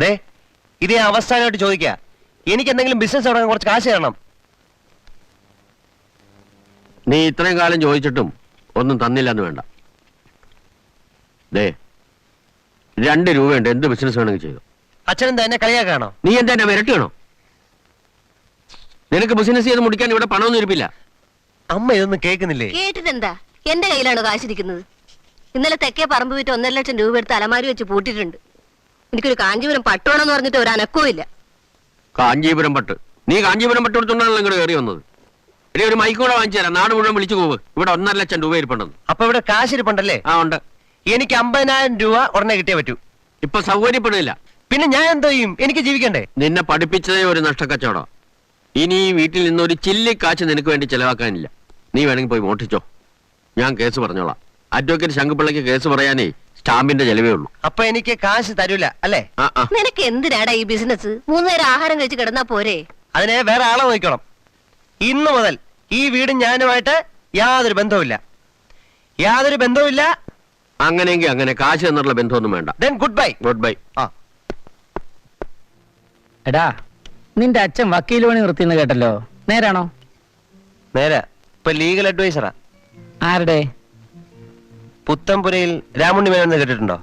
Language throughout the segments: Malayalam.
ദേ ഇത് ഞാൻ അവസാനമായിട്ട് ചോദിക്കുക, എനിക്ക് എന്തെങ്കിലും ബിസിനസ് തുടങ്ങാൻ കുറച്ച് കാശ് തരണം. നീ ഇത്രയും കാലം ചോദിച്ചിട്ടും ഒന്നും തന്നില്ലെന്ന് വേണ്ട. ദേ 2 രൂപയുണ്ട്, എന്ത് ബിസിനസ് വേണമെങ്കിൽ ചെയ്തു. അച്ഛനെന്താ എന്നെ കളിയാക്കാണോ? നീ എന്താ എന്നെ വിരട്ടിയാണോ? നിനക്ക് ബിസിനസ് ചെയ്ത് മുടിക്കാൻ ഇവിടെ പണമൊന്നും ഇരിപ്പില്ല. അമ്മ ഇതൊന്നും കേൾക്കുന്നില്ലേ? കേട്ടിട്ടെന്താ, എന്റെ കയ്യിലാണ് കാശിരിക്കുന്നത്. ഇന്നലെ തെക്കേ പറമ്പ് വിറ്റ് 1.5 ലക്ഷം രൂപ എടുത്ത് അലമാരി വെച്ച് പൂട്ടിയിട്ടുണ്ട്. എനിക്കൊരു കാഞ്ചീപുരം പട്ടുവാണെന്ന് പറഞ്ഞിട്ട് ഒരു അനക്കവും ഇല്ല. കാഞ്ചീപുരം പട്ട്? നീ കാഞ്ചീപുരം പട്ട് കൊടുത്തോണ്ടാണല്ലോ ഇങ്ങോട്ട് കയറി വന്നത്. ഇനി ഒരു മൈക്കൂടെ വാങ്ങിച്ചു തരാം, നാട് മുഴുവൻ വിളിച്ചു പോവ്. ഇവിടെ 1.5 ലക്ഷം രൂപ ഇരിപ്പുണ്ടെന്ന്. അപ്പൊ ഇവിടെ കാശ് ഇരിപ്പുണ്ടല്ലേ? ആ ഉണ്ട്. എനിക്ക് 50,000 രൂപ ഉടനെ കിട്ടിയേ പറ്റൂ. ഇപ്പൊ സൗകര്യപ്പെടില്ല. പിന്നെ ഞാൻ എന്തോ ചെയ്യും? എനിക്ക് ജീവിക്കണ്ടേ? നിന്നെ പഠിപ്പിച്ചതേ ഒരു നഷ്ടക്കച്ചവടം. ഇനി ഈ വീട്ടിൽ നിന്ന് ഒരു ചില്ലി കാശ് നിനക്ക് വേണ്ടി ചെലവാക്കാനില്ല. നീ വേണമെങ്കിൽ പോയി മോഷ്ടിച്ചോ, ഞാൻ കേസ് പറഞ്ഞോളാം. അഡ്വക്കേറ്റ് ശങ്കുപിള്ളയ്ക്ക് കേസ് പറയാനേ സ്റ്റാമ്പിന്റെ ചെലവേ ഉള്ളൂ. അപ്പൊ എനിക്ക് കാശ് തരൂല അല്ലേ? നിനക്ക് എന്തിനാടാ ഈ ബിസിനസ്? 3 നേരം ആഹാരം കഴിച്ച് കിടന്നാ പോരെ? അതിനെ വേറെ ആളെ നോക്കണം. ഇന്നു മുതൽ ഈ വീടും ഞാനുമായിട്ട് യാതൊരു ബന്ധവുമില്ല. യാതൊരു ബന്ധവുമില്ല. അങ്ങനെയെങ്കിൽ അങ്ങനെ, കാശ് എന്നുള്ള ബന്ധമൊന്നും വേണ്ട. Good bye. Good bye. എടാ, നിന്റെ അച്ഛൻ വക്കീൽ പണി നിർത്തിന്ന് കേട്ടല്ലോ, നേരാണോ? നേരെ. ഇപ്പൊ ലീഗൽ അഡ്വൈസറാ. ആരുടെ? പുത്തൻപുരയിൽ രാമുണ്ണി മേനോന്ന് കേട്ടിട്ടുണ്ടോ?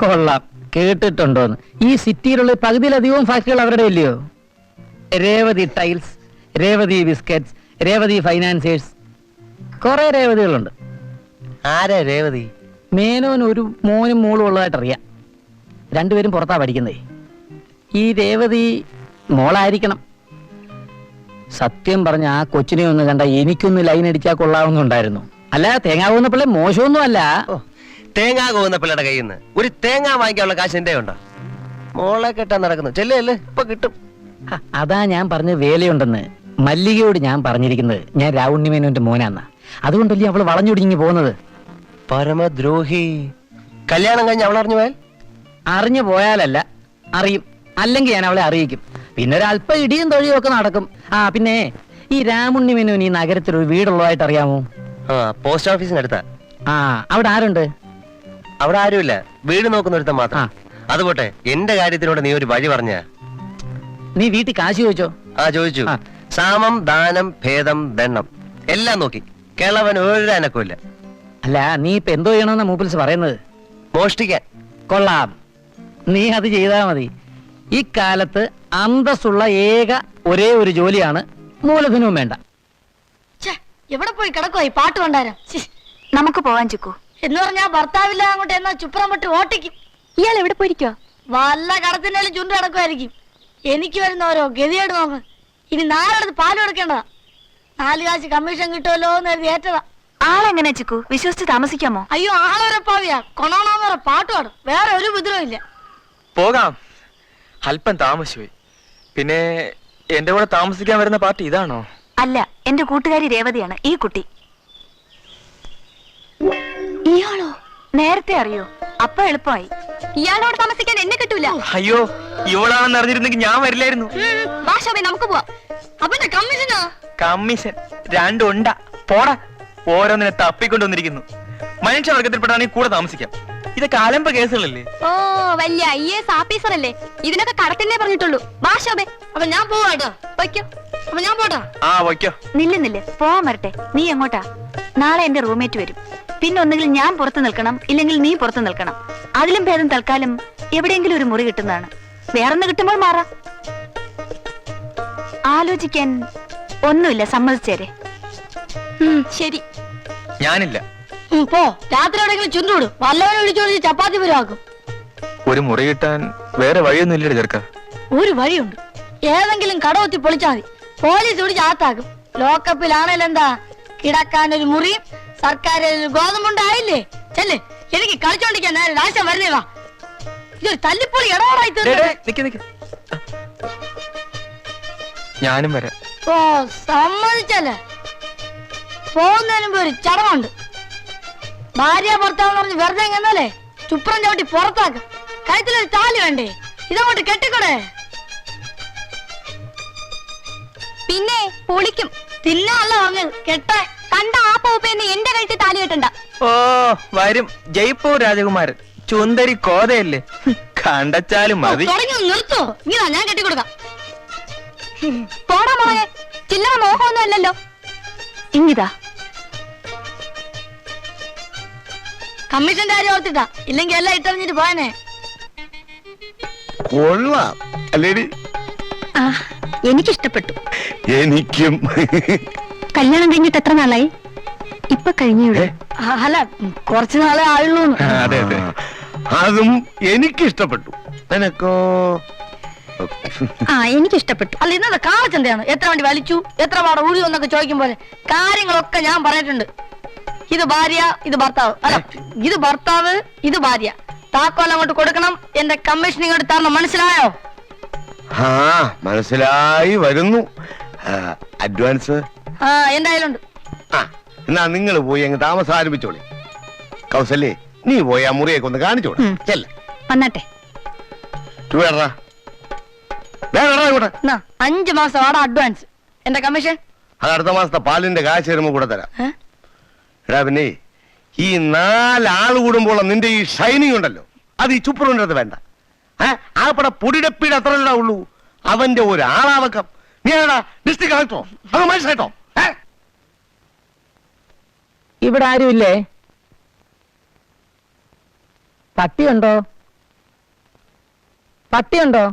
കൊള്ളാം, കേട്ടിട്ടുണ്ടോന്ന്. ഈ സിറ്റിയിലുള്ള പകുതിയിലധികവും ഫാക്ടറികൾ അവരുടെ ഇല്ലയോ? Revathi tiles, Revathi biscuits, Revathi financiers, കുറെ രേവതികളുണ്ട്. ആരാ രേവതി? മേനോന് ഒരു മോനും മോളും ഉള്ളതായിട്ട് അറിയാം. 2 പേരും പുറത്താ പഠിക്കുന്നേ. ഈ രേവതി മോളായിരിക്കണം. സത്യം പറഞ്ഞ ആ കൊച്ചിനെ ഒന്ന് കണ്ട എനിക്കൊന്ന് ലൈൻ അടിച്ചാൽ കൊള്ളാവുന്നുണ്ടായിരുന്നു. അല്ല, തേങ്ങ പോകുന്ന പിള്ളേ മോശമൊന്നും അല്ല. തേങ്ങ പോകുന്ന പിള്ളയുടെ കയ്യിൽ നിന്ന് ഒരു തേങ്ങ വാങ്ങിക്കാനുള്ള കാശ് എന്റെ ഉണ്ടോ? മോളെ കെട്ടാൻ നടക്കുന്നു. ചെല്ലേ, ഇപ്പൊ കിട്ടും. അതാ ഞാൻ പറഞ്ഞ വേലയുണ്ടെന്ന്. മല്ലികയോട് ഞാൻ പറഞ്ഞിരിക്കുന്നത് ഞാൻ രാവുണ്ണി മേനോന്റെ മോനാന്ന. അതുകൊണ്ടല്ലേ അവള് വളഞ്ഞൊടിഞ്ഞു പോകുന്നത്. പരമദ്രോഹി. കല്യാണം കഴിഞ്ഞ് അവൾ അറിഞ്ഞു പോയാൽ? അറിഞ്ഞു പോയാലല്ല, അറിയും. അല്ലെങ്കിൽ ഞാൻ അവളെ അറിയിക്കും. പിന്നെ ഒരല്പം ഇടിയും തൊഴിയും ഒക്കെ നടക്കും. പിന്നെ ഈ രാമുണ്ണി മേനോൻ ഈ നഗരത്തിൽ ഒരു വീടുള്ളതായിട്ട് അറിയാമോ? പോസ്റ്റ് ഓഫീസിനടുത്താ. അവിടെ ആരുണ്ട്? അവിടെ ആരുമില്ല, വീട് നോക്കുന്ന ഒരുത്തൻ മാത്രം. അതുപോട്ടെ, എന്റെ കാര്യത്തിലൂടെ നീ ഒരു വഴി പറഞ്ഞ. നീ വീട്ടിൽ കാശ് ചോദിച്ചോ? ചോദിച്ചു. സാമം ദാനം ഭേദം ദണ്ണം എല്ലാം നോക്കി. കേളവൻ ഒരു അനക്കമില്ല. അല്ല, നീ ഇപ്പൊ എന്തോ ചെയ്യണമെന്ന മൂപ്പിൽസ് പറയുന്നത്? മോഷ്ടിക്കാൻ. കൊള്ളാം, നീ അത് ചെയ്താൽ മതി. ഈ കാലത്ത് അന്തസ്സുള്ള ഒരേ ഒരു ജോലിയാണ് മൂലധനവും വേണ്ട. എവിടെ പോയി കിടക്കോ ഈ പാട്ട് കൊണ്ടാരം? നമുക്ക് പോവാൻ ചിക്കു എന്ന് പറഞ്ഞാ ഭർത്താവില്ല അങ്ങോട്ട് എന്നാ ചുപ്രം വിട്ട് ഓട്ടിക്കും. ഇയാൾ എവിടെ പോയിരിക്കോ? വല്ല കടത്തിനാലും ചുണ്ട് കിടക്കുമായിരിക്കും. എനിക്ക് വരുന്ന ഓരോ ഗതിയോട് നോക്ക്. ഇനി 4 അടുത്ത് പാല് കൊടുക്കേണ്ടതാ. 4 കാശ് കമ്മീഷൻ കിട്ടുമല്ലോ എന്ന് കരുതി ഏറ്റതാ. ആളെങ്ങനെ ചിക്കു? വിശ്വസിച്ച് താമസിക്കാമോ? അയ്യോ, ആളൊരു പാവിയാ. കൊണോണോന്ന് പറ പാട്ട് പാടും. വേറെ ഒരു ഉപദ്രവം ഇല്ല. പോകാം. അല്പം താമസിച്ചുപോയി. പിന്നെ എന്റെ കൂടെ താമസിക്കാൻ വരുന്ന പാർട്ടി ഇതാണോ? അല്ല, എന്റെ കൂട്ടുകാരി രേവതിയാണ് ഈ കുട്ടി. ഇയാളോ? നേരത്തെ അറിയോ? അപ്പൊ എളുപ്പമായി. ഇയാളോട് താമസിക്കാൻ എന്നെ കിട്ടൂല. അയ്യോ, ഇവളാണെന്ന് അറിഞ്ഞിരുന്നെങ്കിൽ ഞാൻ വരില്ലായിരുന്നു. നമുക്ക് പോവാം. അവന്റെ കമ്മീഷനോ? കമ്മീഷൻ 2 ഉണ്ടാ. പോടാ, ഓരോന്നിനെ തപ്പിക്കൊണ്ടുവന്നിരിക്കുന്നു. മനുഷ്യവർഗത്തിൽപ്പെട്ടാണെങ്കിൽ കൂടെ താമസിക്കാം. ഇതൊക്കെ ആലമ്പ കേസുകളല്ലേ? ഓ, വലിയ IAS ഓഫീസർ അല്ലേ? ഇതിനൊക്കെ കടത്തിനെ പറഞ്ഞിട്ടുള്ളൂ. ഭാഷോബേ, അപ്പൊ ഞാൻ പോവാട്ടോ. വയ്ക്കോ. അപ്പൊ ഞാൻ പോട്ടാ. വയ്ക്കോ. നില്ല്, പോവാൻ വരട്ടെ. നീ എങ്ങോട്ടാ? നാളെ എന്റെ റൂംമേറ്റ് വരും. പിന്നെ ഒന്നുകിൽ ഞാൻ പുറത്ത് നിൽക്കണം, ഇല്ലെങ്കിൽ നീ പുറത്ത് നിൽക്കണം. അതിലും ഭേദം തൽക്കാലം എവിടെയെങ്കിലും ഒരു മുറി കിട്ടുന്നതാണ്. വേറൊന്ന് കിട്ടുമ്പോൾ മാറാം. ആലോചിക്കാൻ ഒന്നുമില്ല, സമ്മതിച്ചേരെ. ശരി. ഞാനില്ല. പോ. രാത്രി എവിടെയെങ്കിലും ചുണ്ടൂടും. വല്ലവനെ വിളിച്ചോണ്ട് ചപ്പാത്തി പുരവാക്കും. ഒരു മുറി കിട്ടാൻ വേറെ വഴിയൊന്നും ഇല്ലട ചെറുക്ക. ഒരു വഴിയുണ്ട്. ഏതെങ്കിലും കടവത്തി പൊളിച്ചാൽ മതി. പോലീസ് പിടിച്ച് ആത്താക്കും. ലോക്കപ്പിലാണല്ലോ എന്താ, കിടക്കാൻ ഒരു മുറിയും സർക്കാർ ഗോതമ്പുണ്ടായില്ലേ? ചെല്ല്, എനിക്ക് കളിച്ചോണ്ടിരിക്കാൻ നേരെ രാശം വരുന്നേവാ. ഇതൊരു തല്ലിപ്പൊളി ഇടപാടായി തീർന്നു. ഞാനും വരാം. ഓ, സമ്മതിച്ചല്ലേ. പോകുന്നതിന് മുമ്പ് ഒരു ചടമുണ്ട്. ഭാര്യ ഭർത്താവെന്ന് പറഞ്ഞ് വെറുതെ എങ്ങനല്ലേ ചുപ്രം ചവിട്ടി പുറത്താക്കും. കഴുത്തിലൊരു താലി വേണ്ടേ? ഇതങ്ങോട്ട് കെട്ടിക്കൂടെ? പിന്നെ പൊളിക്കും. തിന്നല്ല പറഞ്ഞത്, കെട്ടാൻ. കണ്ട ആ പോപ്പേന്ന് എന്റെ കഴുത്തിൽ താലി കെട്ടണ്ട. ഓ, വരും. ജയ്പൂർ രാജകുമാരൻ ചുന്ദരി കോതയല്ലേ? കണ്ടച്ചാലും മതി. തുടങ്ങി നിർത്തോ, ഇങ്ങനെ ഞാൻ കെട്ടിക്കൊടുക്കാം. പോടാ മോനെ, ചില്ലറ മോഹമൊന്നും അല്ലല്ലോ. ഇങ്ങിതാ. കമ്മീഷന്റെ കാര്യം ഓർത്തിട്ടാ, ഇല്ലെങ്കിൽ എല്ലാം ഇട്ടെറിഞ്ഞിട്ട് പോയനെ. കൊള്ളാം അല്ലേടി? ആ, എനിക്കിഷ്ടപ്പെട്ടു. എനിക്കും. കല്യാണം കഴിഞ്ഞിട്ട് എത്ര നാളായി? ഇപ്പൊ കഴിഞ്ഞുള്ളൂ. അല്ല, കുറച്ചു നാളെ ആയുള്ളൂ. അതെ അതെ. അതും എനിക്കിഷ്ടപ്പെട്ടു. നിനക്കോ? ആ, എനിക്കിഷ്ടപ്പെട്ടു. അല്ല, ഇന്നത്തെ കാളച്ചന്തയാണ്. എത്ര വണ്ടി വലിച്ചു, എത്ര പാട ഊഴി എന്നൊക്കെ ചോദിക്കും പോലെ കാര്യങ്ങളൊക്കെ ഞാൻ പറഞ്ഞിട്ടുണ്ട്. ഇത് ഭാര്യ, ഇത് ഭർത്താവ്. അല്ല, ഇത് ഭർത്താവ്, ഇത് ഭാര്യ. താക്കോൽ അങ്ങോട്ട് കൊടുക്കണം, എന്റെ കമ്മീഷൻ ഇങ്ങോട്ട് തരണം. മനസ്സിലായോ? ആ, മനസ്സിലായി വരുന്നു. അഡ്വാൻസ് എന്റെ കയ്യിലുണ്ട്. ആ, എന്നാ നിങ്ങൾ പോയി അങ്ങ് താമസം ആരംഭിച്ചോളി. കൗസല്യേ, നീ പോയി ആ മുറിയൊക്കെ ഒന്ന് കാണിച്ചോളൂ. ചെല്ല വന്നാട്ടെ. ഇവിടെ 5 മാസം ആടെ അഡ്വാൻസ്. എന്റെ കമ്മീഷൻ അത് അടുത്ത മാസത്തെ പാലിന്റെ കാശ് വരുമ്പോ കൂടെ തരാം. എടാ, പിന്നെ ഈ 4 ആള് കൂടുമ്പോൾ നിന്റെ ഈ ഷൈനിങ് ഉണ്ടല്ലോ, അത് ഈ ചുപ്പറിൻ്റെ അടുത്ത് വേണ്ട. ആപ്പടെ പൊടിടപ്പീട് അത്ര ഉള്ളൂ. അവന്റെ ഒരു ആളാവക്കം. നീ ആടാ ഡിസ്ട്രിക്ട് കളക്ടറോ അത് മനസ്സിലായിട്ടോ? ഇവിടെ ആരുമില്ലേ? പട്ടിയുണ്ടോ? പട്ടിയുണ്ടോ?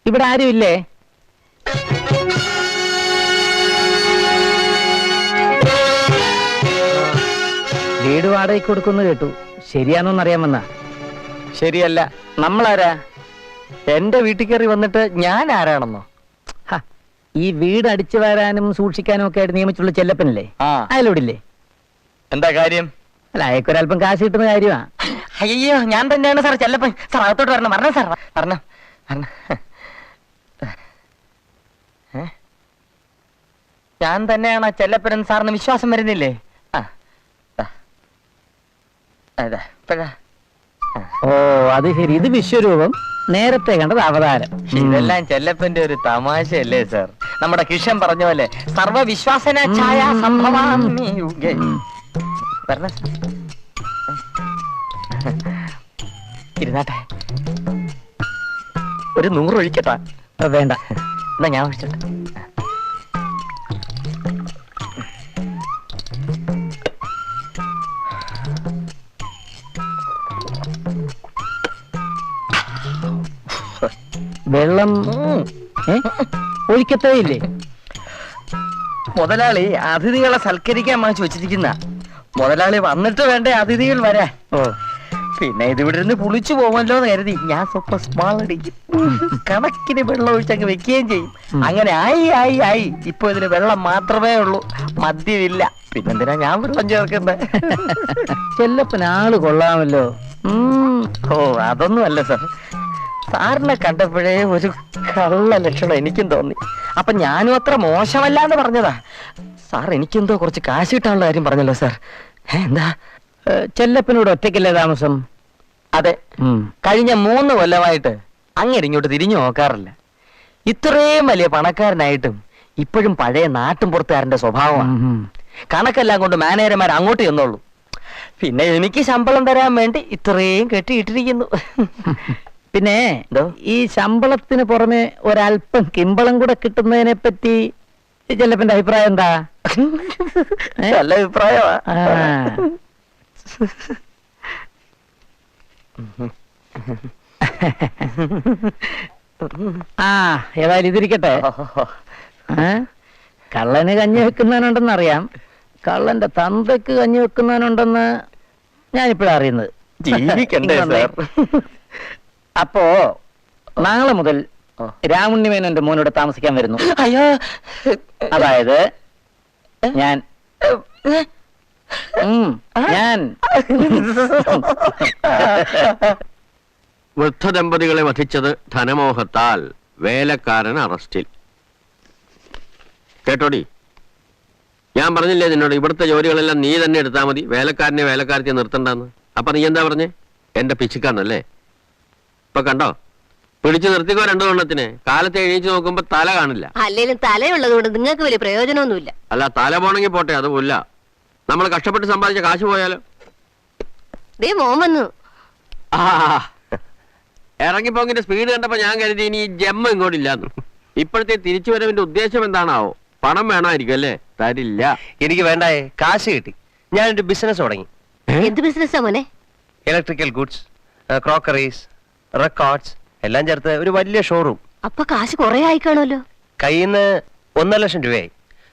ഇവിടെ ആരുമില്ലേ? വീട് വാടകയ്ക്ക് കൊടുക്കുന്നു കേട്ടു. ശരിയാണോന്നറിയാമെന്നാ? ശരിയല്ല. നമ്മളാരാ? എന്റെ വീട്ടിൽ കയറി വന്നിട്ട് ഞാൻ ആരാണെന്നോ? ഹ, ഈ വീട് അടിച്ചു വരാനും സൂക്ഷിക്കാനും ഒക്കെ ആയിട്ട് നിയമിച്ചുള്ള ചെല്ലപ്പനല്ലേ? ആ. അയലോടില്ലേ? എന്താ കാര്യം? അല്ല, അയക്കൊരല്പം കാശ് കിട്ടുന്ന കാര്യമാ. അയ്യോ, ഞാൻ തന്നെയാണ് സാർ ചെല്ലപ്പൻ. സാർ അകത്തോട്ട് വരണം. വരണം സാർ, വരണം. ഞാൻ തന്നെയാണ് ചെല്ലപ്പൻ. സാറിന് വിശ്വാസം വരുന്നില്ലേ? ഓ, അത് ശരി. ഇത് വിശ്വരൂപം, നേരത്തെ കണ്ടത് അവതാരം. ഇതെല്ലാം ചെല്ലപ്പന്റെ ഒരു തമാശയല്ലേ സാർ? നമ്മുടെ കിഷൻ പറഞ്ഞ പോലെ സർവവിശ്വാസന ഛായ സംഭവാമി യുഗേ. വരണം സാർ. ഇരുന്നാട്ടെ. ഒരു 100 ഒഴിക്കട്ടാ? വേണ്ട, എന്നാ ഞാൻ ഒഴിച്ചോട്ടെ. വെള്ളം ഒഴിക്കത്തേ ഇല്ലേ? മുതലാളി അതിഥികളെ സൽക്കരിക്കാൻ വാങ്ങിച്ചു വെച്ചിരിക്കുന്ന. മുതലാളി വന്നിട്ട് വേണ്ടേ അതിഥികൾ വരാൻ. ഓ, പിന്നെ ഇതിവിടെ ഇരുന്ന് പുളിച്ചു പോകുമല്ലോ എന്ന് കരുതി ഞാൻ സ്വപ്പം സ്മാൾ അടിക്കും. കണക്കിന് വെള്ളം ഒഴിച്ചങ്ങ് വെക്കുകയും ചെയ്യും. അങ്ങനെ ആയി ഇപ്പൊ ഇതിന് വെള്ളം മാത്രമേ ഉള്ളൂ, മദ്യമില്ല. പിന്നെന്തിനാ ഞാൻ വെള്ളം ചേർക്കുന്നത്? ചെല്ലപ്പൻ ആള് കൊള്ളാമല്ലോ. ഓ, അതൊന്നുമല്ല സാർ. സാറിനെ കണ്ടപ്പോഴേ ഒരു കള്ള ലക്ഷണം എനിക്കും തോന്നി. അപ്പൊ ഞാനും അത്ര മോശമല്ല എന്ന് പറഞ്ഞതാ. സാർ എനിക്കെന്തോ കുറച്ച് കാശ് കിട്ടാനുള്ള കാര്യം പറഞ്ഞല്ലോ സാർ. എന്താ? ചെല്ലപ്പനോട് ഒറ്റയ്ക്കല്ലേ താമസം? അതെ. കഴിഞ്ഞ 3 കൊല്ലമായിട്ട് അങ്ങനെ ഇങ്ങോട്ട് തിരിഞ്ഞു നോക്കാറില്ല. ഇത്രയും വലിയ പണക്കാരനായിട്ടും ഇപ്പോഴും പഴയ നാട്ടും പുറത്തുകാരന്റെ സ്വഭാവമാണ്. കണക്കെല്ലാം കൊണ്ട് മാനേജർമാർ അങ്ങോട്ട് ചെന്നോളൂ. പിന്നെ എനിക്ക് ശമ്പളം തരാൻ വേണ്ടി ഇത്രയും കെട്ടിയിട്ടിരിക്കുന്നു. പിന്നെ ഈ ശമ്പളത്തിന് പുറമെ ഒരല്പം കിമ്പളം കൂടെ കിട്ടുന്നതിനെ പറ്റി ചെല്ലപ്പന്റെ അഭിപ്രായം എന്താ? നല്ല അഭിപ്രായമാ. ഏതായാലും ഇതിരിക്കട്ടെ. കള്ളന് കഞ്ഞി വെക്കുന്നവനുണ്ടെന്ന് അറിയാം, കള്ളന്റെ തന്തയ്ക്ക് കഞ്ഞി വെക്കുന്നവനുണ്ടെന്ന് ഞാനിപ്പോഴാ അറിയുന്നത്. ജീവിക്കണ്ടേ സാർ? അപ്പോ നാളെ മുതൽ രാമുണ്ണിമേനോന്റെ മോനോട് താമസിക്കാൻ വരുന്നു. അയ്യോ, അതായത് ഞാൻ വൃദ്ധദമ്പതികളെ വധിച്ചത് ധനമോഹത്താൽ വേലക്കാരൻ അറസ്റ്റിൽ. കേട്ടോടി, ഞാൻ പറഞ്ഞില്ലേ നിന്നോട് ഇവിടുത്തെ ജോലികളെല്ലാം നീ തന്നെ എടുത്താൽ മതി, വേലക്കാരനെ വേലക്കാരത്തെ നിർത്തണ്ടെന്ന്. അപ്പൊ നീ എന്താ പറഞ്ഞേ? എന്റെ പിച്ചിക്കാന്നല്ലേ? ഇപ്പൊ കണ്ടോ, പിടിച്ചു നിർത്തിക്കോ 2 കൊല്ലത്തിന്. കാലത്ത് എണീച്ച് നോക്കുമ്പോ തല കാണില്ല. അല്ലേലും തലയുള്ളതുകൊണ്ട് നിങ്ങൾക്ക് വലിയ പ്രയോജനമൊന്നുമില്ല. അല്ല, തല പോണെങ്കിൽ പോട്ടെ, അത് പുല്ല. നമ്മൾ കഷ്ടപ്പെട്ട് സമ്പാദിച്ച കാശ് പോയാലോ? ദേ മോൻ വന്നു. ആ, ഇറങ്ങിപ്പോങ്ങിന്റെ സ്പീഡ് കണ്ടപ്പോ ഞാൻ കരുതി ഇനി ഈ ജമ്മ ഇങ്ങോട്ടില്ലാന്ന്. ഇപ്പോഴത്തെ തിരിച്ചു വരവിന്റെ ഉദ്ദേശം എന്താണാവോ? പണം വേണമായിരിക്കും അല്ലേ? തരില്ല. എനിക്ക് വേണ്ടായേ, കാശ് കിട്ടി. ഞാനൊരു ബിസിനസ് തുടങ്ങി. എന്ത് ബിസിനസ്സാ മോനെ? ഇലക്ട്രിക്കൽ ഗുഡ്സ്, ക്രോക്കറീസ്, റെക്കോർഡ്സ് എല്ലാം ചേർത്ത് ഒരു വലിയ ഷോറൂം. അപ്പൊ കാശ് കുറെ ആയി കാണുമല്ലോ. കയ്യിൽ നിന്ന് 1.5 ലക്ഷം രൂപയായി.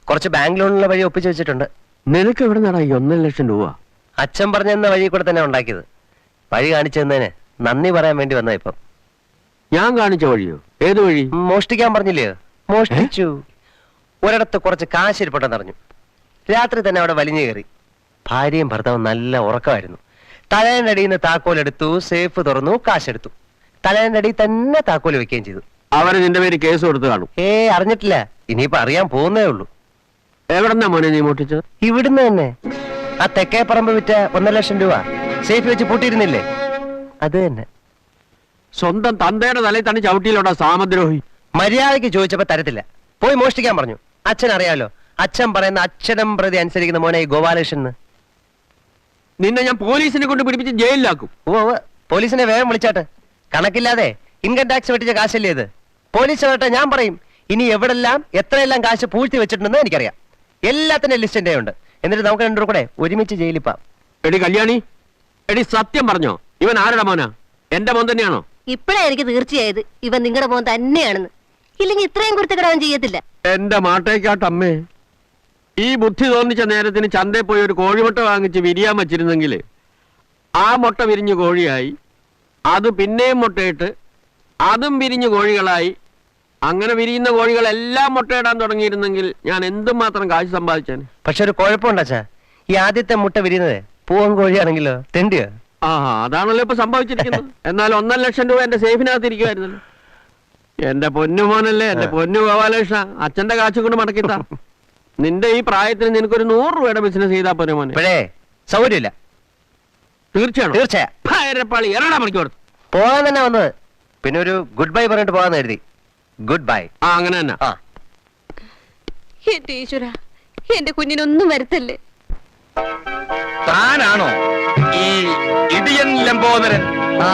കുറച്ച് ബാങ്ക് ലോണിനുള്ള വഴി ഒപ്പിച്ചു വെച്ചിട്ടുണ്ട്. നിനക്ക് എവിടെ നിന്നാ ഈ 1.5 ലക്ഷം രൂപ? അച്ഛൻ പറഞ്ഞെന്ന വഴി കൂടെ തന്നെ ഉണ്ടാക്കിയത്. വഴി കാണിച്ചു തന്നതിന് നന്ദി പറയാൻ വേണ്ടി വന്ന ഇപ്പം. ഞാൻ കാണിച്ച വഴിയോ? ഏത് വഴി? മോഷ്ടിക്കാൻ പറഞ്ഞില്ലേ? മോഷ്ടിച്ചു. ഒരിടത്ത് കുറച്ച് കാശ് ഇരിപ്പുണ്ടെന്ന് അറിഞ്ഞു. രാത്രി തന്നെ അവിടെ വലിഞ്ഞു കയറി. ഭാര്യയും ഭർത്താവും നല്ല ഉറക്കമായിരുന്നു. തലേന്റെ അടിയിൽ നിന്ന് താക്കോലെടുത്തു, സേഫ് തുറന്നു, കാശെടുത്തു. തലേന്റെ അടിയിൽ തന്നെ താക്കോൽ വെക്കുകയും ചെയ്തു. അവര് നിന്റെ പേര് കേസ് കൊടുത്തു കാണും. അറിഞ്ഞിട്ടില്ല. ഇനിയിപ്പോ അറിയാൻ പോകുന്നേ ഉള്ളൂ. എവിടെന്നാ മോനെ നീ മോട്ടിച്ചത്? ഇവിടുന്ന് തന്നെ. ആ തെക്കേ പറമ്പ് വിറ്റ 1.5 ലക്ഷം രൂപ സേഫ് വെച്ച് പൂട്ടിയിരുന്നില്ലേ? അത് തന്നെ. സ്വന്തം തന്തയുടെ തലയിൽ തന്നെ ചവിട്ടിയിലോടാ സാമദ്രോഹി. മര്യാദയ്ക്ക് ചോദിച്ചപ്പോ തരത്തില്ല. പോയി മോഷ്ടിക്കാൻ പറഞ്ഞു. അച്ഛൻ അറിയാലോ, അച്ഛൻ പറയുന്ന അച്ഛനം പ്രതി അനുസരിക്കുന്ന മോനെ ഈ ഗോപാലകൃഷ്ണൻ. നിന്നെ ഞാൻ പോലീസിനെ കൊണ്ട് പിടിപ്പിച്ച് ജയിലിലാക്കും. പോലീസിനെ വേഗം വിളിച്ചാട്ടെ. കണക്കില്ലാതെ ഇൻകം ടാക്സ് വെട്ടിച്ച കാശല്ലേ ഇത്? പോലീസ് വരട്ടെ, ഞാൻ പറയും. ഇനി എവിടെല്ലാം എത്രയെല്ലാം കാശ് പൂഴ്ത്തി വെച്ചിട്ടുണ്ടെന്ന് എനിക്കറിയാം. എല്ലാത്തിന്റെ ലിസ്റ്റ് എന്റെ ഉണ്ട്. എന്നിട്ട് നമുക്ക് 2 കൂടെ ഒരുമിച്ച് ജയിലിപ്പാം. എടി കല്യാണി, എടി സത്യം പറഞ്ഞോ, ഇവൻ ആരുടെ മോനാ? എന്റെ മോൻ തന്നെയാണോ? ഇപ്പഴാ എനിക്ക് തീർച്ചയായത് ഇവൻ നിങ്ങളുടെ മോൻ തന്നെയാണെന്ന്. ഇല്ലെങ്കിൽ ഇത്രയും കുരുത്തക്കിടവൻ ചെയ്യത്തില്ല. എന്റെ മാട്ടേക്കാട്ടമ്മേ, ഈ ബുദ്ധി തോന്നിച്ച നേരത്തിന് ചന്തയിൽ പോയി ഒരു കോഴിമുട്ട വാങ്ങിച്ച് വിരിയാൻ വച്ചിരുന്നെങ്കിൽ ആ മുട്ട വിരിഞ്ഞു കോഴിയായി, അത് പിന്നെയും മുട്ടയിട്ട് അതും വിരിഞ്ഞു കോഴികളായി, അങ്ങനെ വിരിയുന്ന കോഴികളെല്ലാം മുട്ടയിടാൻ തുടങ്ങിയിരുന്നെങ്കിൽ ഞാൻ എന്തുമാത്രം കാശ് സമ്പാദിച്ചാൻ. പക്ഷെ ഒരു കുഴപ്പമുണ്ടാച്ചാ, ഈ ആദ്യത്തെ മുട്ട വിരിയുന്നത് പൂവൻ കോഴിയാണെങ്കിലോ തെണ്ടിയോ? ആ, അതാണല്ലോ ഇപ്പൊ സംഭവിച്ചിരിക്കുന്നത്. എന്നാൽ 1.5 ലക്ഷം രൂപ എന്റെ സേഫിനകത്ത് ഇരിക്കുമായിരുന്നല്ലോ. എന്റെ പൊന്നുമോനല്ലേ, എന്റെ പൊന്നു ഗോപാലകൃഷ്ണ, അച്ഛന്റെ കാശ് കൊണ്ട് മടക്കിത്താ. നിന്റെ ഈ പ്രായത്തിന് നിനക്കൊരു 100 രൂപയുടെ ബിസിനസ് ചെയ്താ പോരെ മോനെ? ഇപ്പോഴേ സൗകര്യമില്ല. തീർച്ചയാണോ? തീർച്ചയാ. ഭയരപ്പാളി എറണാ മണിക്കൂർ പോകാൻ തന്നെ വന്നത്. പിന്നെ ഒരു ഗുഡ് ബൈ പറഞ്ഞിട്ട് പോകാന്ന് കരുതി. Good bye. ആ, അങ്ങനെ തന്നെ. ആ, എന്റെ ഈശ്വര, എന്റെ കുഞ്ഞിനൊന്നും വരുത്തല്ലേ. താനാണോ ഈ ഇടിയൻ ലംബോദരൻ? ആ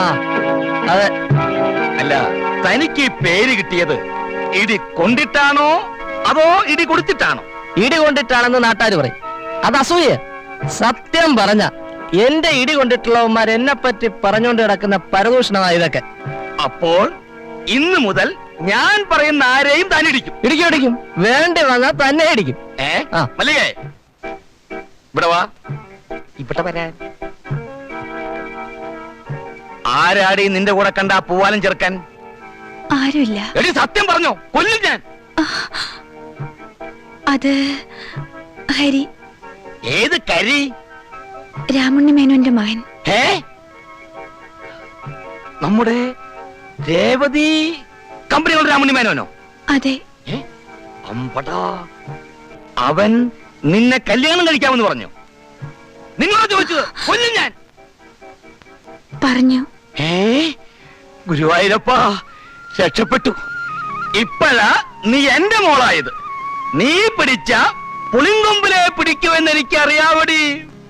അതെ. അല്ല, തനിക്ക് ഈ പേര് കിട്ടിയത് ഇടി കൊണ്ടിട്ടാണോ അതോ ഇടി കൊടുത്തിട്ടാണോ? ഇടി കൊണ്ടിട്ടാണെന്ന് നാട്ടുകാർ പറയും. അത് അസൂയ. സത്യം പറഞ്ഞ എന്റെ ഇടി കൊണ്ടിട്ടുള്ളവന്മാർ എന്നെ പറ്റി പറഞ്ഞുകൊണ്ട് കിടക്കുന്ന പരദൂഷണമാണ് ഇതൊക്കെ. അപ്പോൾ ഇന്ന് മുതൽ ഞാൻ പറയുന്ന ആരെയും താൻ ഇടിക്കും. ഇടിക്കും ഇടിക്കും, വേണ്ടി വന്നാൽ തന്നെ ഇടിക്കും. ആ. മല്ലികേ, ഇവിടെ വാ. ഇവിടെ വരാൻ ആരാടി നിന്റെ കൂടെ കണ്ട ആ പൂവാലം ചെറുക്കൻ? ആരുമില്ല. എടി സത്യം പറഞ്ഞോ, കൊല്ലും ഞാൻ. അത് ഹരി, ഏത് കരി? രാമുണ്ണി മേനോന്റെ മകൻ. നമ്മുടെ രേവതി കമ്പനികളുടെ രാമുണ്ണി മേനോനോ? അതെ. അമ്പടാ, അവൻ നിന്നെ കല്യാണം കഴിക്കാമെന്ന് പറഞ്ഞു. നിങ്ങളോ ചോദിച്ചത്? കൊല്ലും ഞാൻ. പറഞ്ഞു. ഗുരുവായൂരപ്പാ, രക്ഷപ്പെട്ടു. ഇപ്പഴാ നീ എന്റെ മോളായത്. നീ പിടിച്ച പുളിങ്കൊമ്പിലെ പിടിക്കുമെന്ന് എനിക്ക് അറിയാവടി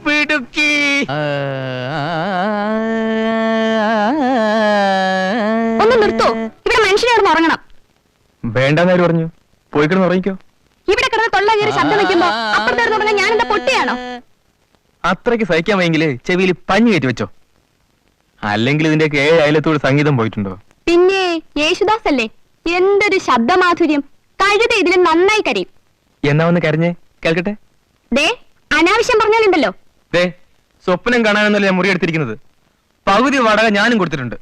പിടുക്കി. ഒന്ന് നിർത്തോ, ഇവിടെ മനുഷ്യനെ കിടന്ന് ഉറങ്ങണം. വേണ്ടെന്നേര് പറഞ്ഞു. പോയി കിടന്ന് ഉറങ്ങിക്കോ. ഇവിടെ കിടന്ന് തൊള്ള കയറി ശബ്ദം വെക്കുമ്പോ അപ്പുറത്ത് തുടങ്ങാൻ ഞാൻ എന്താ പൊട്ടിയാണോ? അത്രയ്ക്ക് സഹിക്കാൻ വയ്യെങ്കില് ചെവിയിൽ പഞ്ഞു കയറ്റി വെച്ചോ. അല്ലെങ്കിൽ ഇതിന്റെയൊക്കെ 7 അയലത്തോട് സംഗീതം പോയിട്ടുണ്ടോ? പിന്നെ യേശുദാസ് അല്ലേ, എന്തൊരു ശബ്ദമാധുര്യം. കഴുത ഇതിലും നന്നായി കരയും. എന്നാ ഒന്ന് കരഞ്ഞേ കേൾക്കട്ടെ. ദേ, അനാവശ്യം പറഞ്ഞാലുണ്ടല്ലോ. ദേ, സ്വപ്നം കാണാനെന്നല്ല ഞാൻ മുറിയെടുത്തിരിക്കുന്നത്. പകുതി വാടക ഞാനും കൊടുത്തിട്ടുണ്ട്.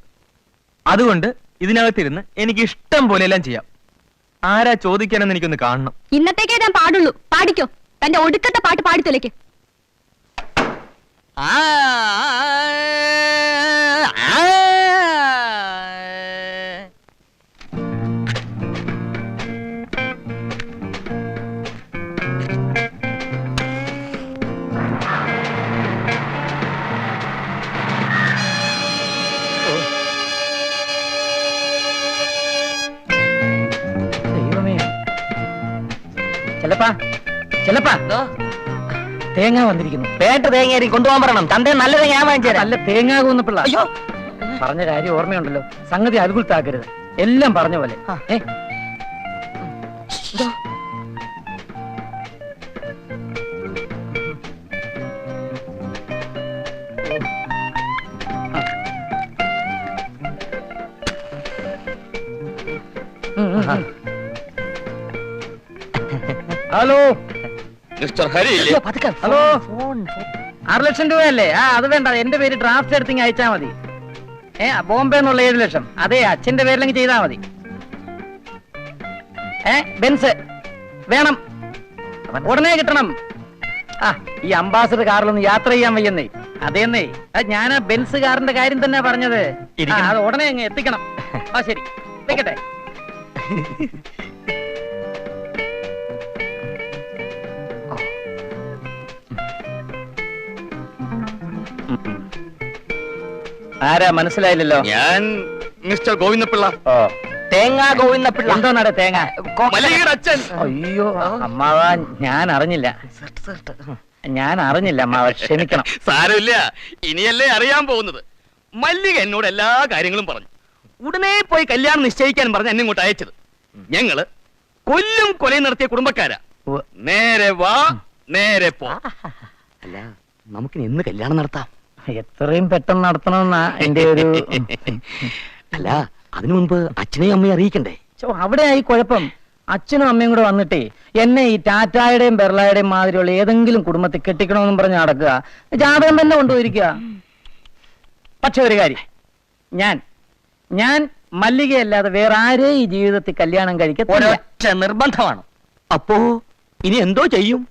അതുകൊണ്ട് ഇതിനകത്തിരുന്ന് എനിക്ക് ഇഷ്ടം പോലെ എല്ലാം ചെയ്യാം. ആരാ ചോദിക്കാനെന്ന് എനിക്കൊന്ന് കാണണം. ഇന്നത്തേക്കേ ഞാൻ പാടുള്ളൂ. പാടിക്കോ, തന്റെ ഒടുക്കത്തെ പാട്ട് പാടിത്തൊലയ്ക്ക്. ചെലപ്പാ തേങ്ങ വന്നിരിക്കുന്നു. പേട്ട് തേങ്ങ കൊണ്ടുപോകാൻ പറയണം. തന്റെ നല്ല തേങ്ങ ഞാൻ വാങ്ങിച്ചു തരാം. നല്ല തേങ്ങ കൂന്നപ്പിള്ള. അയ്യോ, പറഞ്ഞ കാര്യം ഓർമ്മയുണ്ടല്ലോ. സംഗതി അതുകുൽത്താക്കരുത്. എല്ലാം പറഞ്ഞ പോലെ. ഏ ഹലോ മിസ്റ്റർ ഹരി ഇല്ലേ? അയ്യോ, പതുക്കെ. ഹലോ. ഫോൺ 6 ലക്ഷം രൂപയല്ലേ? അത് വേണ്ട, എന്റെ പേര് ഡ്രാഫ്റ്റ് എടുത്തിങ്ങ് അയച്ചാ മതി. ബോംബെ എന്നുള്ള 7 ലക്ഷം അതെ അച്ഛന്റെ പേരിലെങ്കിൽ ചെയ്താ മതി. ബെൻസ് വേണം, ഉടനെ കിട്ടണം. ഈ അംബാസഡർ കാറിലൊന്ന് യാത്ര ചെയ്യാൻ വയ്യെന്നേ. അതേന്നേ, ഞാൻ ബെൻസ് കാറിന്റെ കാര്യം തന്നെ പറഞ്ഞത്. അത് ഉടനെ അങ്ങ് എത്തിക്കണം. ശരി, വെക്കട്ടെ. ആരാ മനസ്സിലായില്ലല്ലോ? ഞാൻ മിസ്റ്റർ ഗോവിന്ദപിള്ള. തേങ്ങ ഗോവിന്ദപിള്ള. എന്തോ നട തേങ്ങ? മല്ലികയുടെ അച്ഛൻ. അയ്യോ അമ്മാവ, ഞാൻ അറിഞ്ഞില്ല അമ്മാവ, ക്ഷമിക്കണം. സാരമില്ല, ഇനിയല്ലേ അറിയാൻ പോകുന്നത്. മല്ലിക എന്നോട് എല്ലാ കാര്യങ്ങളും പറഞ്ഞു. ഉടനെ പോയി കല്യാണം നിശ്ചയിക്കാൻ പറഞ്ഞ് എന്നെ ഇങ്ങോട്ട് അയച്ചത്. ഞങ്ങള് കൊല്ലും കൊലയും നടത്തിയ കുടുംബക്കാരാ. നേരെ വാ നേരെ പോ. അല്ല, നമുക്കിനി എന്ന് കല്യാണം നടത്താം? എത്രയും പെട്ടെന്ന് നടത്തണമെന്നാ എന്റെ ഒരു. അല്ല, അതിനു മുൻപ് അച്ഛനെയും അമ്മയും അറിയിക്കണ്ടേ? അവിടെ ആയി കുഴപ്പം. അച്ഛനും അമ്മയും കൂടെ വന്നിട്ടേ എന്നെ ഈ ടാറ്റായുടെയും ബെർളയുടെയും മാതിരിയുള്ള ഏതെങ്കിലും കുടുംബത്തിൽ കെട്ടിക്കണമെന്നും പറഞ്ഞ് നടക്കുക. ജാതകം തന്നെ കൊണ്ടുപോയിരിക്കുക. പക്ഷെ ഒരു കാര്യം, ഞാൻ മല്ലികയല്ലാതെ വേറെ ആരെയും ഈ ജീവിതത്തിൽ കല്യാണം കഴിക്കത്തില്ല. ഒരൊറ്റ നിർബന്ധമാണ്. അപ്പോ ഇനി എന്തോ ചെയ്യും?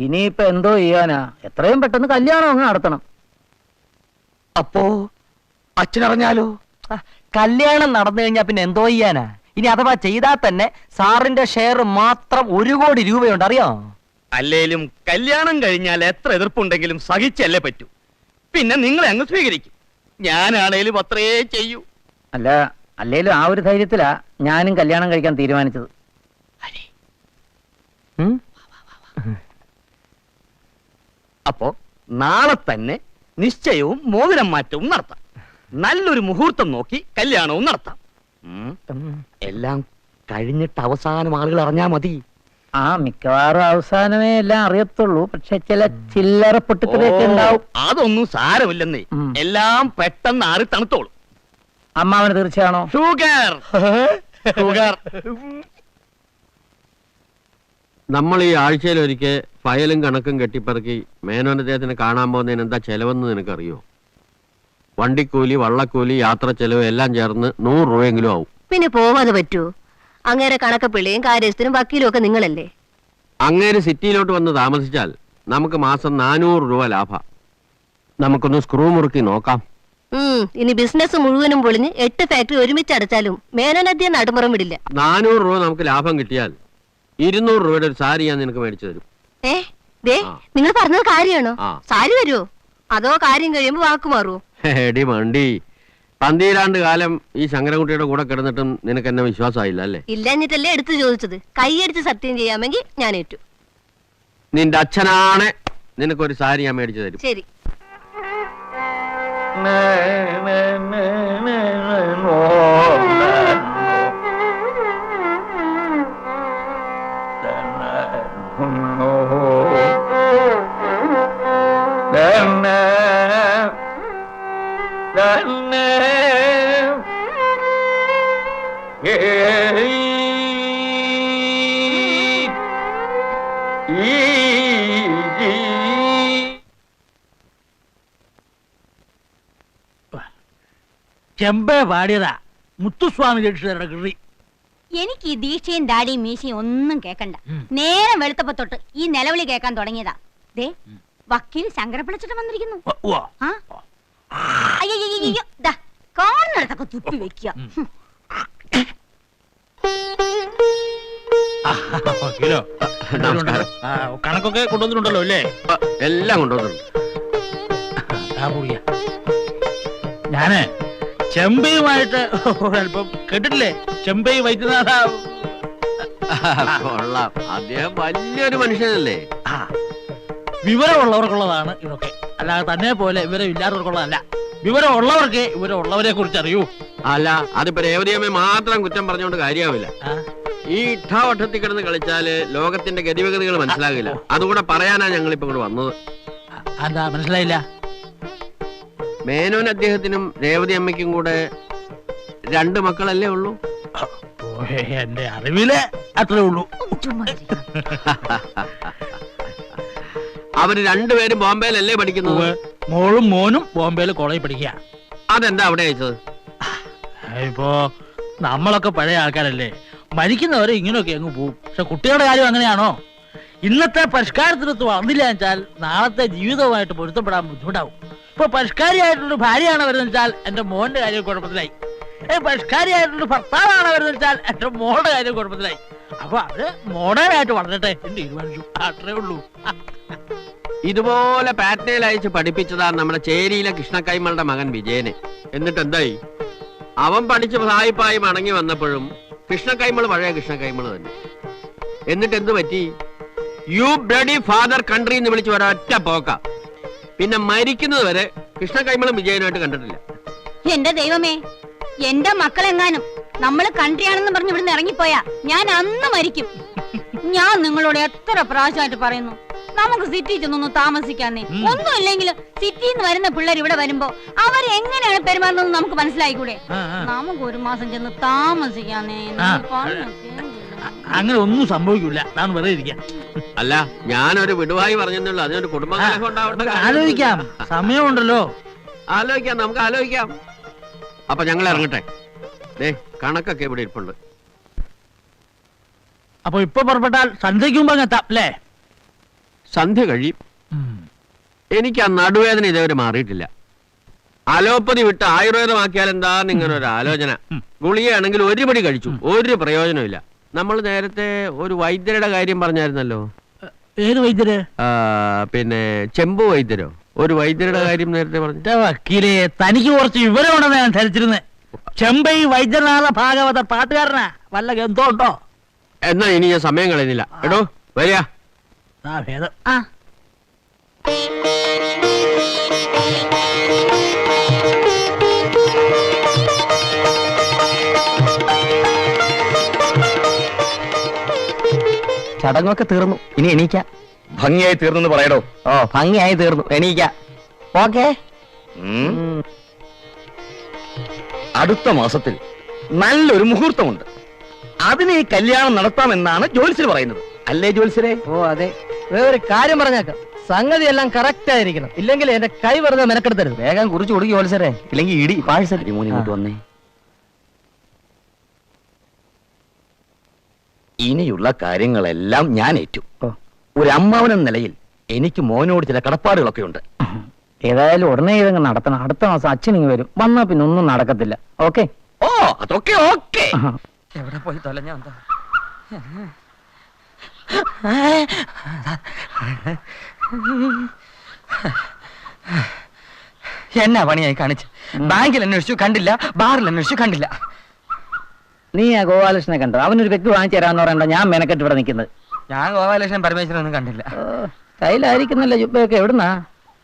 ഇനിയിപ്പോ എന്തോ ചെയ്യാനാ? എത്രയും പെട്ടെന്ന് കല്യാണം അങ്ങ് നടത്തണം. അപ്പോ അച്ഛനറിഞ്ഞാലോ? കല്യാണം നടന്നു കഴിഞ്ഞാ പിന്നെ എന്തോ ചെയ്യാനാ? ഇനി അഥവാ ചെയ്താൽ തന്നെ സാറിന്റെ ഷെയർ മാത്രം 1 കോടി രൂപയുണ്ട്, അറിയോ? അല്ലേലും കല്യാണം കഴിഞ്ഞാൽ എത്ര എതിർപ്പുണ്ടെങ്കിലും സഹിച്ചല്ലേ പറ്റൂ. പിന്നെ നിങ്ങളെ അങ്ങ് സ്വീകരിക്കും. ഞാനാണേലും അത്രേ ചെയ്യൂ. അല്ലേലും ആ ഒരു ധൈര്യത്തിലാ ഞാനും കല്യാണം കഴിക്കാൻ തീരുമാനിച്ചത്. അപ്പോ നാളെ തന്നെ നിശ്ചയവും മോതിരം മാറ്റവും നടത്താം. നല്ലൊരു മുഹൂർത്തം നോക്കി കല്യാണവും നടത്താം. എല്ലാം കഴിഞ്ഞിട്ട് അവസാനം ആളുകൾ അറിഞ്ഞാ മതി. മിക്കവാറും അവസാനമേ എല്ലാം അറിയത്തുള്ളൂ. പക്ഷെ ചില ചില്ലറ പൊട്ടിത്തെറിയൊക്കെ ഉണ്ടാവും. അതൊന്നും സാരമില്ലെന്നേ. എല്ലാം പെട്ടെന്ന് ആറി തണുത്തോളും. അമ്മാവന് തീർച്ചയാണോ? Sugar sugar. നമ്മൾ ഈ ആഴ്ചയിലൊരിക്കൽ ഫയലും കണക്കും കെട്ടിപ്പറക്കി മേനോൻ അദ്ദേഹത്തിന് കാണാൻ പോകുന്നതിന് എന്താ ചെലവെന്ന് നിനക്കറിയോ? വണ്ടിക്കൂലി, വള്ളക്കൂലി, യാത്ര ചെലവ് എല്ലാം ചേർന്ന് 100 രൂപയെങ്കിലും ആവും. പിന്നെ പോവാതെ പറ്റൂ? അങ്ങേരെ കണക്കപ്പിള്ളിയും കാര്യസ്ഥനും വക്കീലും ഒക്കെ നിങ്ങളല്ലേ? അങ്ങേര് സിറ്റിയിലോട്ട് വന്ന് താമസിച്ചാൽ നമുക്ക് മാസം 400 രൂപ ലാഭ. നമുക്കൊന്ന് സ്ക്രൂ മുറുക്കി നോക്കാം. ഇനി ബിസിനസ് മുഴുവനും പൊളിഞ്ഞ് 8 ഫാക്ടറി ഒരുമിച്ച് അടച്ചാലും മേനോനദ്യം നടുമുറം വിടില്ല. 400 രൂപ നമുക്ക് ലാഭം കിട്ടിയാൽ 200 രൂപയുടെ ഒരു സാരി ഞാൻ നിനക്ക് മേടിച്ചു തരും. നിങ്ങൾ പറഞ്ഞത് കാര്യമാണോ? ആ. സാരി വരുമോ? അതോ കാര്യം കഴിയുമ്പോ വാക്ക് മാറുമോ? എടി മണ്ടി, 12 കാലം ഈ ശങ്കരൻകുട്ടിയുടെ കൂടെ കിടന്നിട്ടും നിനക്ക് എന്നെ വിശ്വാസമായില്ല അല്ലേ? ഇല്ലഞ്ഞിട്ടല്ലേ എടുത്തു ചോദിച്ചത്. കൈയടിച്ച് സത്യം ചെയ്യാമെങ്കിൽ ഞാൻ ഏറ്റു. നിന്റെ അച്ഛനാണ് നിനക്കൊരു സാരി ഞാൻ മേടിച്ചു തരും. ശരി. ചെമ്പ പാടിയതാ മുത്തുസ്വാമി ദീക്ഷിതരുടെ കൃതി. എനിക്ക് ഈ ദീക്ഷയും ദാടിയും മീശയും ഒന്നും കേക്കണ്ട. നേരം വെളുത്തപ്പോ തൊട്ട് ഈ നിലവിളി കേൾക്കാൻ തുടങ്ങിയതാ. ദേ വക്കീൽ ശങ്കരപ്പിളച്ചിട്ട് വന്നിരിക്കുന്നു. അയ്യോ, കാണുന്നിടത്തൊക്കെ തുപ്പി വെക്കുക. നമസ്കാരം. കണക്കൊക്കെ കൊണ്ടുവന്നിട്ടുണ്ടല്ലോ അല്ലേ? എല്ലാം കൊണ്ടുവന്നിട്ടുണ്ട്. ഞാന് ചെമ്പയുമായിട്ട് അല്പം കേട്ടിട്ടില്ലേ? ചെമ്പൈ വൈദ്യനാഥ കൊള്ളാം, അദ്ദേഹം വലിയൊരു മനുഷ്യനല്ലേ. വിവരമുള്ളവർക്കുള്ളതാണ് ഇതൊക്കെ, അല്ലാതെ തന്നെ പോലെ വിവരം ഇല്ലാത്തവർക്കുള്ളതല്ല. വിവരമുള്ളവർക്ക് വിവരമുള്ളവരെ കുറിച്ച് അറിയൂ. അല്ല, അതിപ്പോ രേവതിയമ്മ മാത്രം കുറ്റം പറഞ്ഞുകൊണ്ട് കാര്യമാവില്ല. ഈ ഇട്ടാവട്ടത്തിൽ കിടന്ന് കളിച്ചാല് ലോകത്തിന്റെ ഗതിവിഗതികൾ മനസ്സിലാകില്ല. അതുകൂടെ പറയാനാ ഞങ്ങളിപ്പോ ഇവിടെ വന്നത്. എന്താ മനസ്സിലായില്ല? മേനോൻ അദ്ദേഹത്തിനും രേവതി അമ്മയ്ക്കും കൂടെ 2 മക്കളല്ലേ ഉള്ളൂ? എന്റെ അറിവില് അത്രേ ഉള്ളൂ. അവര് 2 പേരും ബോംബെയിലല്ലേ പഠിക്കുന്നത്? മോളും മോനും ബോംബെയിൽ കോളേജിൽ പഠിക്കുക. അതെന്താ അവിടെ അയച്ചത്? ഇപ്പോ നമ്മളൊക്കെ പഴയ ആൾക്കാരല്ലേ, മരിക്കുന്നവരെ ഇങ്ങനെയൊക്കെ അങ്ങ് പോവും. പക്ഷെ കുട്ടികളുടെ കാര്യം അങ്ങനെയാണോ? ഇന്നത്തെ പരിഷ്കാരത്തിനൊത്ത് വന്നില്ല വെച്ചാൽ നാളത്തെ ജീവിതവുമായിട്ട് പൊരുത്തപ്പെടാൻ ബുദ്ധിമുട്ടാവും. ഇപ്പൊ പരിഷ്കാരിയായിട്ടൊരു ഭാര്യയാണ് വരുന്നത് വെച്ചാൽ എന്റെ മോന്റെ കാര്യം കുഴപ്പത്തിലായി. പരിഷ്കാരിയായിട്ടൊരു ഭർത്താവാണ് വരുന്നത് വെച്ചാൽ എന്റെ മോളുടെ കാര്യം കുഴപ്പത്തിലായി. അപ്പൊ അവര് മോഡേൺ ആയിട്ട് വളരട്ടെ എന്ന് തീരുമാനിച്ചു. അത്രേ ഉള്ളൂ. ഇതുപോലെ പാറ്റ്നയിൽ അയച്ച് പഠിപ്പിച്ചതാണ് നമ്മുടെ ചേരിയിലെ കൃഷ്ണക്കൈമളുടെ മകൻ വിജയനെ. എന്നിട്ട് എന്തായി? അവൻ പഠിച്ച് സായിപ്പായി മടങ്ങി വന്നപ്പോഴും കൃഷ്ണക്കൈമൾ പഴയ കൃഷ്ണക്കൈമൾ തന്നെ. എന്നിട്ട് എന്ത് പറ്റി? യു ബ്ലഡി ഫാദർ കൺട്രി എന്ന് വിളിച്ച് ഒരൊറ്റ പോക്ക. പിന്നെ മരിക്കുന്നത് വരെ കൃഷ്ണക്കൈമളും വിജയനുമായിട്ട് കണ്ടിട്ടില്ല. എന്റെ ദൈവമേ, എന്റെ മക്കളെങ്ങാനും നമ്മള് കൺട്രിയാണെന്ന് പറഞ്ഞ് ഇവിടുന്ന് ഇറങ്ങിപ്പോയാ ഞാൻ അന്ന് മരിക്കും. ഞാൻ നിങ്ങളോട് എത്ര പ്രാവശ്യമായിട്ട് പറയുന്നു, നമുക്ക് സിറ്റി ചെന്നൊന്ന് താമസിക്കാന്നേ. ഒന്നുമില്ലെങ്കിൽ സിറ്റിയിൽ നിന്ന് വരുന്ന പിള്ളേർ ഇവിടെ വരുമ്പോ അവരെങ്ങനെയാണ് പെരുമാറുന്നത് നമുക്ക് മനസ്സിലായിക്കൂടെ? നമുക്ക് 1 മാസം ചെന്ന് താമസിക്കാന്നേ. അങ്ങനെ ഒന്നും സംഭവിക്കില്ല, ഞാൻ വെറുതെ ഇരിക്കാം. അല്ല, ഞാനൊരു വിടുവായി പറഞ്ഞെന്നുള്ളൂ. അതിനൊരു കുടുംബകലഹം ഉണ്ടാവട്ടെ. ആലോചിക്കാം, സമയമുണ്ടല്ലോ. ആലോചിക്കാം, നമുക്ക് ആലോചിക്കാം. അപ്പൊ ഞങ്ങൾ ഇറങ്ങട്ടെ. കണക്കൊക്കെ ഇവിടെ ഇരിപ്പുണ്ട്. അപ്പൊ ഇപ്പൊ പുറപ്പെട്ടാൽ സന്ധ്യയ്ക്ക് മുമ്പ് അങ്ങ് എത്താം അല്ലേ? സന്ധ്യ കഴിയും. എനിക്ക് ആ നടുവേദന ഇതേവരെ മാറിയിട്ടില്ല. അലോപ്പതി വിട്ട് ആയുർവേദമാക്കിയാൽ എന്താ നിങ്ങനെ ഒരു ആലോചന? ഗുളികയാണെങ്കിൽ 1 പടി കഴിച്ചു, ഒരു പ്രയോജനമില്ല. നമ്മൾ നേരത്തെ ഒരു വൈദ്യരുടെ കാര്യം പറഞ്ഞായിരുന്നല്ലോ. ഏത് വൈദ്യര്? പിന്നെ ചെമ്പു വൈദ്യരോ ഒരു വൈദ്യരുടെ കാര്യം നേരത്തെ പറഞ്ഞു. വക്കീലെ, തനിക്ക് കുറച്ച് വിവരമുണ്ടെന്ന് ഞാൻ ധരിച്ചിരുന്നത്. ചെമ്പൈ വൈദ്യനാഥ ഭാഗവത പാട്ടുകാരനാ, വല്ല ഗന്ധം ഉണ്ടോ? എന്നാ ഇനി ഞാൻ സമയം കളയുന്നില്ല. എടോ വരിക. ഭേദം. ചടങ്ങൊക്കെ തീർന്നു, ഇനി എണീക്കാം. ഭംഗിയായി തീർന്നെന്ന് പറയടോ. ഓ, ഭംഗിയായി തീർന്നു, എണീക്കാം. ഓക്കേ. അടുത്ത മാസത്തിൽ നല്ലൊരു മുഹൂർത്തമുണ്ട്. അതിന് ഈ കല്യാണം നടത്താമെന്നാണ് ജ്യോത്സ്യർ പറയുന്നത്. അല്ലേ ജ്യോത്സ്യരെ? ഓ അതെ. വേറൊരു കാര്യം പറഞ്ഞേക്കാം, സംഗതി എല്ലാം കറക്റ്റ് ആയിരിക്കണം. ഇല്ലെങ്കിൽ എന്റെ കൈ വെറുതെ മെനക്കെടുത്തരുത്. വേഗം കുറിച്ച് കൊടുക്കി ജോത്സ്യരെ, ഇല്ലെങ്കിൽ ഇടി പാഴ്സൽ. ഇങ്ങോട്ട് വന്നേ. ഇനിയുള്ള കാര്യങ്ങളെല്ലാം ഞാൻ ഏറ്റു. ഒരു അമ്മാവനെന്ന നിലയിൽ എനിക്ക് മോനോട് ചില കടപ്പാടുകളൊക്കെ ഉണ്ട്. ഏതായാലും ഉടനെ ഇതങ്ങ് നടത്തണം. അടുത്ത മാസം അച്ഛനിങ്ങ് വരും. വന്നാ പിന്നെ ഒന്നും നടക്കത്തില്ല. ഓക്കെ? ഓ, അതൊക്കെ ഓക്കെ. എവിടെ പോയി തൊലഞ്ഞ? എന്നാ പണിയായി കാണിച്ച്? ബാങ്കിൽ അന്വേഷിച്ചു കണ്ടില്ല, ബാറിൽ അന്വേഷിച്ചു കണ്ടില്ല. നീ ആ ഗോപാലകൃഷ്ണനെ കണ്ടോ? അവനൊരു വ്യക്തി വാങ്ങിച്ചു തരാന്ന് പറയണ്ട, ഞാൻ മെനക്കെട്ട് ഇവിടെ നിൽക്കുന്നത്. ഞാൻ ഗോപാലകൃഷ്ണൻ പരമേശ്വരനൊന്നും കണ്ടില്ല. കയ്യിലായിരിക്കുന്നല്ലോ ജുബയൊക്കെ. എവിടുന്നാ?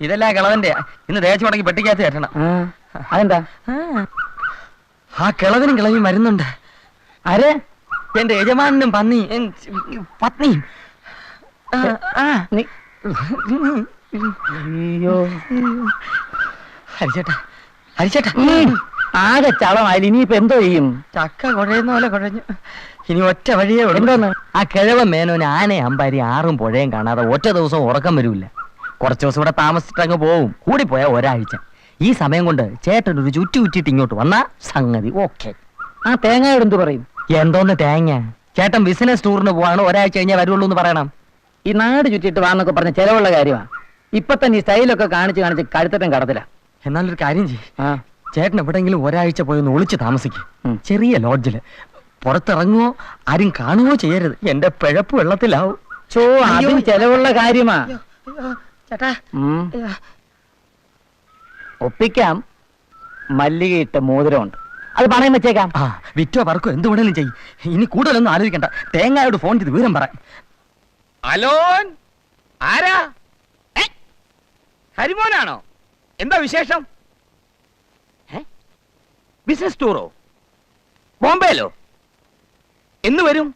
ഇതെല്ലാം കിളവന്റെ. ഇന്ന് തേച്ചു മുടക്കി പെട്ടിക്കകത്ത് കയറ്റണം. അതെന്താ? ആ കിളവനും കിളവിയും വരുന്നുണ്ട്. ആരെ? എന്റെ യജമാനും പത്നിയും. അയ്യോ, ഹരിച്ചേട്ടാ, ഹരിച്ചേട്ടാ, ആകെ ചളമായാലും ഇനിയിപ്പോ എന്തോ ചെയ്യും? ചക്ക കുഴയുന്ന പോലെ കുഴഞ്ഞു. ഇനി ഒറ്റ വഴിയേ ഉള്ളൂ. എന്തോന്ന്? ആ കിഴവ മേനോന് ആനയെ അമ്പാരി 6ഉം പുഴയും കാണാതെ ഒറ്റ ദിവസം ഉറക്കം വരൂല്ല. കുറച്ചു ദിവസം ഇവിടെ താമസിച്ചിട്ട് അങ്ങ് പോവും. കൂടിപ്പോയാ ഒരാഴ്ച. ഈ സമയം കൊണ്ട് ചേട്ടൻ ഒരു ചുറ്റി ചുറ്റിട്ട് ഇങ്ങോട്ട് വന്നാ സംഗതി ഓക്കെ. ആ തേങ്ങയോട് എന്ത് പറയും? എന്തോന്ന് തേങ്ങ? ചേട്ടൻ ബിസിനസ് ടൂറിന് പോവാണ്, ഒരാഴ്ച കഴിഞ്ഞാൽ വരുള്ളൂ എന്ന് പറയണം. ഈ നാട് ചുറ്റിട്ട് വാന്നൊക്കെ പറഞ്ഞ ചെലവുള്ള കാര്യമാണ്. ഇപ്പൊ തന്നെ ഈ സ്റ്റൈലൊക്കെ കാണിച്ച് കഴുത്തട്ടം കടത്തില്ല. എന്നാലൊരു കാര്യം ചെയ്യും, ചേട്ടൻ എവിടെങ്കിലും ഒരാഴ്ച പോയി ഒന്ന് ഒളിച്ച് താമസിക്കും. ചെറിയ ലോഡ്ജില്. പുറത്തിറങ്ങുവോ ആരും കാണുകയോ ചെയ്യരുത്. എന്റെ പിഴപ്പ് വെള്ളത്തിലാവും. അതും ചെലവുള്ള കാര്യമാ. ചേട്ടാ, ഒപ്പിക്കാം. മല്ലികയിട്ട മോതിരമുണ്ട്. അത് പണയം വെച്ചേക്കാം. ആ വിറ്റോ പറക്കോ എന്ത് വേണേലും ചെയ്യും. ഇനി കൂടുതലൊന്നും ആലോചിക്കണ്ട. തേങ്ങയോട് ഫോൺ ചെയ്ത് വിവരം പറയാം. അലോൻ ആരാ? ഹരിമോനാണോ? എന്താ വിശേഷം? ബിസിനസ് ടൂറോ? ബോംബെയിലോ? എന്ന് വരും?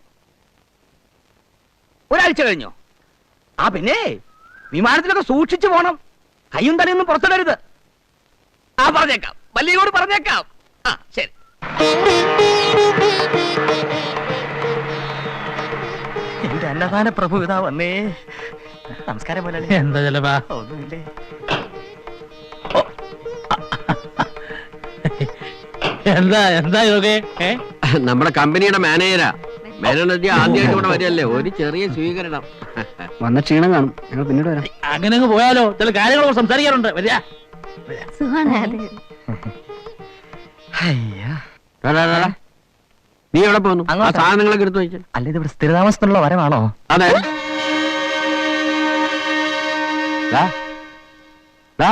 ഒരാഴ്ച കഴിഞ്ഞോ? ആ പിന്നെ വിമാനത്തിലൊക്കെ സൂക്ഷിച്ചു പോണം. കയ്യും തലയൊന്നും പുറത്തിടരുത്. ആ പറഞ്ഞേക്കാം, വല്ലിയോട് പറഞ്ഞേക്കാം. ആ ശരി. എന്റെ അന്നദാന പ്രഭു ഇതാ വന്നേ. നമസ്കാരം മുതലാളി. എന്താ ചെലവാ? ഒന്നുമില്ലേ. എന്താ എന്താ ഇതൊക്കെ? നമ്മുടെ കമ്പനിയുടെ മാനേജരാ. മാനേജർ ആദ്യമായിട്ട് ഇവിടെ വരികയല്ലേ, ഒരു ചെറിയ സ്വീകരണം. വന്ന ക്ഷീണം കാണും. ഞങ്ങൾ പിന്നീട് വരാം. അങ്ങനെ അങ്ങ് പോയാലോ? ചില കാര്യങ്ങളൊക്കെ സംസാരിക്കാറുണ്ട്. വരിക. ഡാ, ഡാ, ഡാ, ഡാ. നീ എവിടെ പോകുന്നു? ആ അങ്ങോട്ടാ. സാധനങ്ങളൊക്കെ എടുത്തു വയ്ക്കാൻ. അല്ല ഇത് ഇവിടെ സ്ഥിരതാമസത്തിനുള്ള വരമാണോ? അതെ. ഡാ, ഡാ,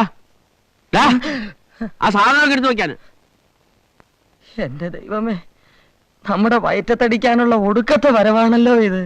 ഡാ. ആ സാധനങ്ങളൊക്കെ എടുത്തു വയ്ക്കാൻ. എന്റെ ദൈവമേ, നമ്മുടെ വയറ്റത്തടിക്കാനുള്ള ഒടുക്കത്തെ വരവാണല്ലോ ഇത്.